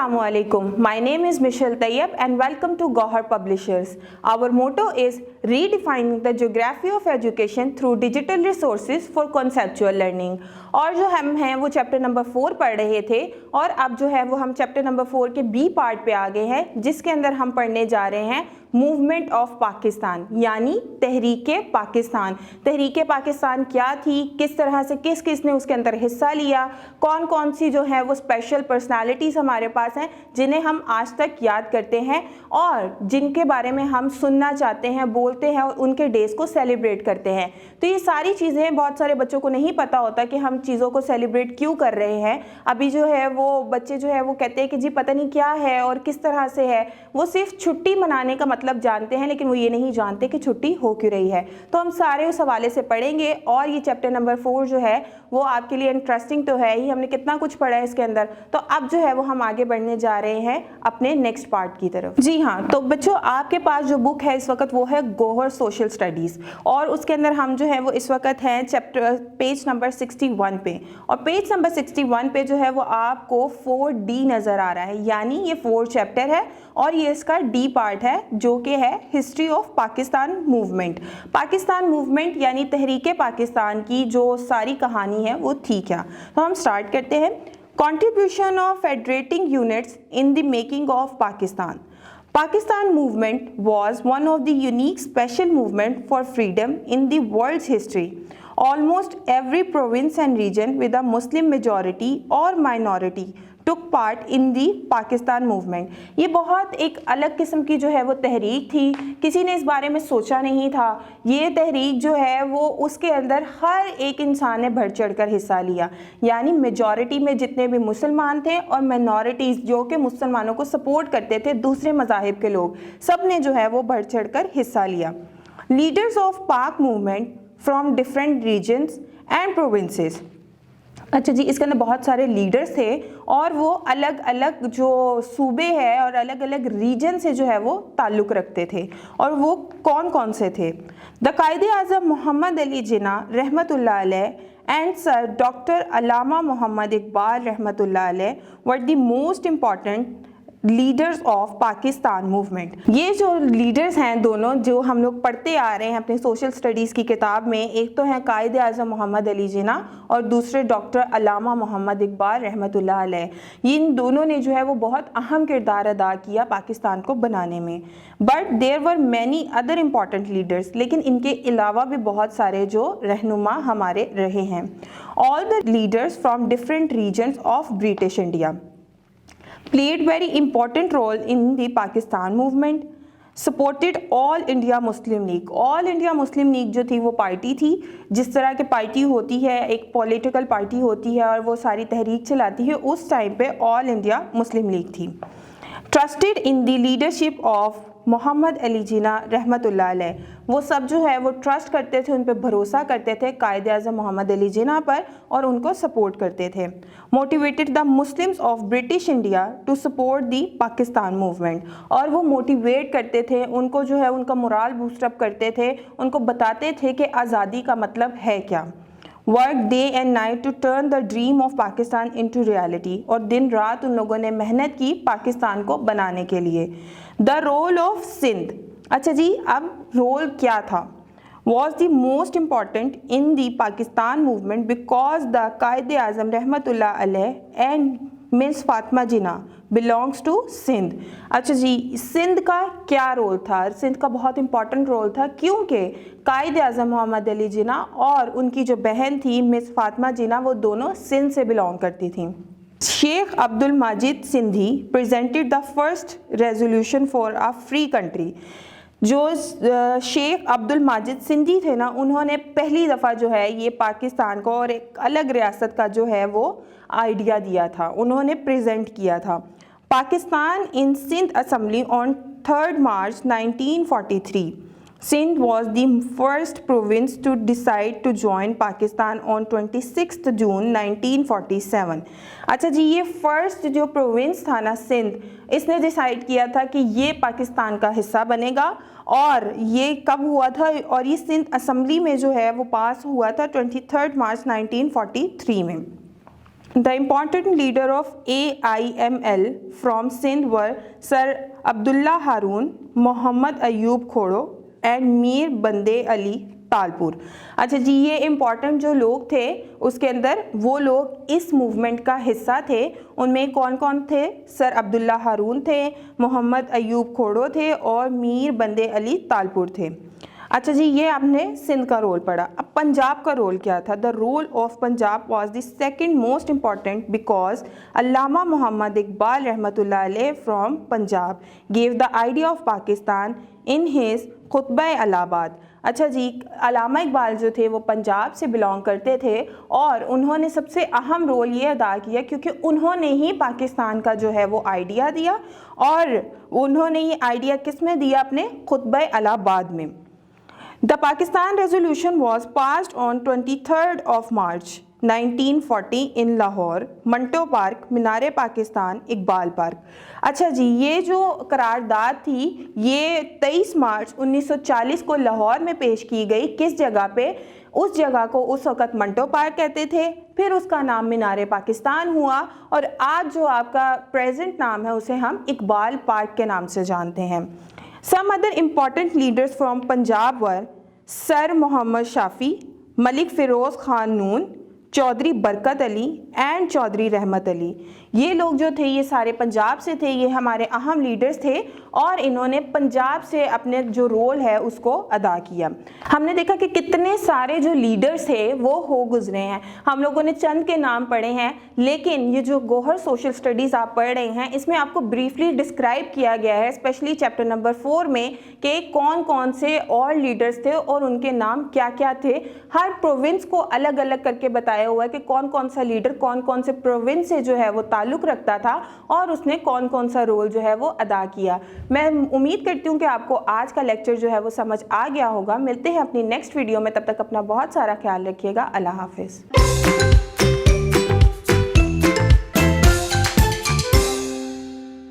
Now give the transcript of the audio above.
Assalamualaikum. My name is Michelle Tayyab and welcome to Gauhar Publishers. Our motto is redefining the geography of education through digital resources for conceptual learning. और जो हम हैं वो chapter number 4 पढ़ रहे थे और अब जो है वो हम चैप्टर नंबर 4 के बी पार्ट पे आ गए हैं, जिसके अंदर हम पढ़ने जा रहे हैं मूवमेंट ऑफ पाकिस्तान, यानी तहरीके पाकिस्तान। तहरीके पाकिस्तान क्या थी, किस तरह से किस किस ने उसके अंदर हिस्सा लिया, कौन कौन सी जो है वो स्पेशल पर्सनालिटीज़ हमारे पास हैं जिन्हें हम आज तक याद करते हैं और जिनके बारे में हम सुनना चाहते हैं, बोलते हैं और उनके डेज़ को सेलिब्रेट करते हैं। तो ये सारी चीज़ें बहुत सारे बच्चों को नहीं पता होता कि हम चीज़ों को सेलिब्रेट क्यों कर रहे हैं। अभी जो है वो बच्चे जो है वो कहते हैं कि जी पता नहीं क्या है और किस तरह से है, वो सिर्फ छुट्टी मनाने का मतलब जानते हैं, लेकिन वो ये नहीं जानते कि छुट्टी हो क्यों रही है। तो हम सारे उस हवाले से पढ़ेंगे और ये चैप्टर नंबर 4 जो है वो आपके लिए इंटरेस्टिंग तो है ही, हमने कितना कुछ पढ़ा है इसके अंदर। तो अब जो है वो हम आगे बढ़ने जा रहे हैं अपने नेक्स्ट पार्ट की तरफ। जी हाँ, तो बच्चों आपके पास जो बुक है इस वक्त वो है गौहर सोशल स्टडीज़ और उसके अंदर हम जो है वो इस वक्त हैं चैप्टर पेज नंबर 61 पे। और पेज नंबर 61 पे जो है वो आपको 4D नज़र आ रहा है, यानी ये 4 चैप्टर है और ये इसका D पार्ट है जो कि है history of Pakistan movement. Pakistan movement यानी तहरीके पाकिस्तान की जो सारी कहानी है वो थी क्या। तो हम स्टार्ट करते हैं। Contribution of federating units in the making of Pakistan. Pakistan movement was one of the unique special movement for freedom in the world's history. Almost every province and region with a Muslim majority or minority took part in the Pakistan movement. ये बहुत एक अलग किस्म की जो है वो तहरीक थी, किसी ने इस बारे में सोचा नहीं था। ये तहरीक जो है वो उसके अंदर हर एक इंसान ने बढ़ चढ़ कर हिस्सा लिया, यानी मेजॉरिटी में जितने भी मुसलमान थे और माइनॉरिटीज़ जो कि मुसलमानों को सपोर्ट करते थे, दूसरे मज़ाहिब के लोग, सब ने जो है वो बढ़ चढ़ कर हिस्सा लिया। Leaders of Pak movement from different regions and provinces. अच्छा जी, इसके अंदर बहुत सारे लीडर्स थे और वो अलग अलग जो सूबे हैं और अलग अलग रीजन से जो है वो ताल्लुक़ रखते थे। और वो कौन कौन से थे? द कायदे आज़म मोहम्मद अली जिन्ना रहमतुल्लाह अलैह एंड सर डॉक्टर अल्लामा मोहम्मद इकबाल रहमतुल्लाह अलैह were the most important leaders of Pakistan movement. ये जो लीडर्स हैं दोनों जो हम लोग पढ़ते आ रहे हैं अपने सोशल स्टडीज़ की किताब में, एक तो हैं कायदे आज़म मोहम्मद अली जिन्ना और दूसरे डॉक्टर अल्लामा मोहम्मद इकबाल रहमतुल्लाह अलैह। इन दोनों ने जो है वो बहुत अहम किरदार अदा किया पाकिस्तान को बनाने में। But there were many other important leaders, लेकिन इनके अलावा भी बहुत सारे जो रहनुमा हमारे रहे हैं। All the leaders from different regions of British India played very important role in the Pakistan movement, supported all India Muslim League. All India Muslim League जो थी वो पार्टी थी, जिस तरह की पार्टी होती है, एक पॉलिटिकल पार्टी होती है और वो सारी तहरीक चलाती है, उस टाइम पे ऑल इंडिया मुस्लिम लीग थी। Trusted in the leadership of Mohammad Ali Jinnah रहमतुल्लाह अलैह, वो सब जो है वो ट्रस्ट करते थे, उन पे भरोसा करते थे कायदे आज़म मोहम्मद अली जिन्ना पर और उनको सपोर्ट करते थे। Motivated the Muslims of British India to support the Pakistan movement, और वो मोटिवेट करते थे, उनको जो है उनका मोराल बूस्टअप करते थे, उनको बताते थे कि आज़ादी का मतलब है क्या। Work day and night to turn the dream of Pakistan into reality, और दिन रात उन लोगों ने मेहनत की पाकिस्तान को बनाने के लिए। द रोल ऑफ सिंध, अच्छा जी अब रोल क्या था? was the most important in the Pakistan movement because the Qaid Azam Rahmatullah Alayh and Miss Fatima Jinnah belongs to Sindh। अच्छा जी, सिंध का क्या रोल था? सिंध का बहुत इंपॉर्टेंट रोल था क्योंकि कायद आज़म मोहम्मद अली जिन्ना और उनकी जो बहन थी मिस फातिमा जिन्ना, वो दोनों सिंध से बिलोंग करती थी। Sheikh Abdul Majid Sindhi presented the first resolution for a free country. जो शेख अब्दुल माजिद सिंधी थे ना, उन्होंने पहली दफ़ा जो है ये पाकिस्तान को और एक अलग रियासत का जो है वो आइडिया दिया था, उन्होंने प्रेजेंट किया था। Pakistan in Sindh assembly on 3 March 1943। Sindh was the first province to decide to join Pakistan on 26 June 1947। अच्छा जी, ये फर्स्ट जो प्रोविंस था ना सिंध, इसने डिसाइड किया था कि ये पाकिस्तान का हिस्सा बनेगा। और ये कब हुआ था? और ये सिंध असम्बली में जो है वो पास हुआ था 23 मार्च 1943 में। The important leader of AIML from Sindh were Sir Abdullah Haroon, Muhammad Ayub Khodo and Mir Bande Ali Talpur. अच्छा जी, ये इम्पॉर्टेंट जो लोग थे उसके अंदर वो लोग इस मूवमेंट का हिस्सा थे। उनमें कौन कौन थे? सर अब्दुल्ला हारून थे, मोहम्मद अयूब खोड़ो थे और मीर बंदे अली तालपुर थे। अच्छा जी, ये आपने सिंध का रोल पढ़ा। अब पंजाब का रोल क्या था? The role of Punjab was the second most important because Allama Mohammad Iqbal रहमतुल्लाह अलैह from Punjab gave the idea of Pakistan in his खुतबा इलाहाबाद। अच्छा जी, अल्लामा इकबाल जो थे वो पंजाब से बिलोंग करते थे और उन्होंने सबसे अहम रोल ये अदा किया क्योंकि उन्होंने ही पाकिस्तान का जो है वो आइडिया दिया और उन्होंने ये आइडिया किस में दिया? अपने खुतबा इलाहाबाद में। The Pakistan Resolution was passed on 23rd of March 1940 in Lahore, Manto park, Minar Pakistan, Iqbal park. अच्छा जी, ये जो करारदाद थी ये 23 मार्च 1940 को लाहौर में पेश की गई। किस जगह पे? उस जगह को उस वक़्त मंटो पार्क कहते थे, फिर उसका नाम मीनार पाकिस्तान हुआ और आज जो आपका प्रेजेंट नाम है उसे हम इकबाल पार्क के नाम से जानते हैं। Some other important leaders from Punjab were Sir Muhammad Shafi, Malik Feroz Khan Noon, Chaudhary Barkat Ali and Chaudhary रहमत अली। ये लोग जो थे ये सारे पंजाब से थे, ये हमारे अहम लीडर्स थे और इन्होंने पंजाब से अपने जो रोल है उसको अदा किया। हमने देखा कि कितने सारे जो लीडर्स थे वो हो गुजरे हैं। हम लोगों ने चंद के नाम पढ़े हैं, लेकिन ये जो गौहर सोशल स्टडीज़ आप पढ़ रहे हैं इसमें आपको ब्रीफली डिस्क्राइब किया गया है, स्पेशली चैप्टर नंबर 4 में, कि कौन कौन से और लीडर्स थे और उनके नाम क्या क्या थे। हर प्रोविंस को अलग अलग करके बताया हुआ है कि कौन कौन सा लीडर कौन कौन से प्रोविंस से जो है वो ताल्लुक़ रखता था और उसने कौन कौन सा रोल जो है वो अदा किया। मैं उम्मीद करती हूँ कि आपको आज का लेक्चर जो है वो समझ आ गया होगा। मिलते हैं अपनी नेक्स्ट वीडियो में, तब तक अपना बहुत सारा ख्याल रखिएगा। अल्लाह हाफिज़।